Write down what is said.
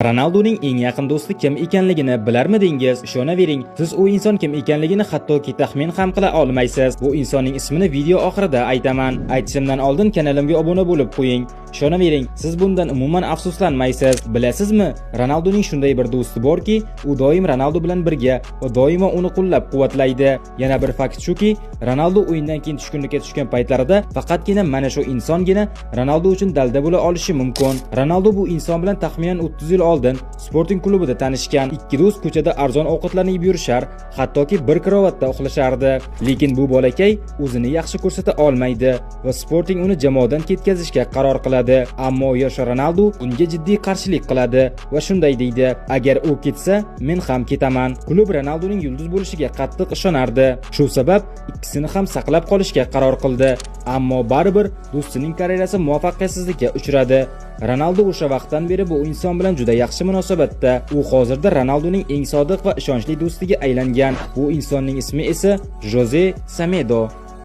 Ronaldoning eng yaqin do'sti kim ekanligini bilarmidingiz? Ishonavering, siz u inson kim ekanligini hattoki taxmin ham qila olmaysiz. Bu insonning ismini video oxirida aytaman. Aytishimdan oldin kanalimga obuna bo'lib qo'ying. Ishonavering, siz bundan umuman afsuslanmaysiz. Bilasizmi? Ronaldoning shunday bir do'sti borki, u doim Ronaldo bilan birga va doimo uni qo'llab-quvvatlaydi. Yana bir fakt shuki, Ronaldo o'yindan keyin tushkunlikka tushgan paytlarida faqatgina mana shu insongina Ronaldo uchun dalda bo'la olishi mumkin. Ronaldo bu inson bilan taxminan 30 yil oldin Sporting klubida tanishgan. Ikki do'st ko'chada arzon ovqatlarni yeb yurishar, hattoki bir karavotda uxlashardi. Lekin bu bolakay o'zini yaxshi ko'rsata olmaydi va Sporting uni jamoadan ketkazishga qaror qiladi. Ammo yosh Ronaldo unga jiddiy qarshilik qiladi va shunday deydi: "Agar u ketsa, men ham ketaman." Klub Ronaldoning yulduz bo'lishiga qattiq ishonardi. Shu sabab ikkisini ham saqlab qolishga qaror qildi. Ammo baribir do'stining karyerasi muvaffaqiyatsizlikka uchradi. Ronaldo o'sha vaqtdan beri bu inson bilan juda yaxshi munosabatda. U hozirda Ronaldoning eng sodiq va ishonchli do'stiga aylangan. Bu insonning ismi esa Jose Semedo.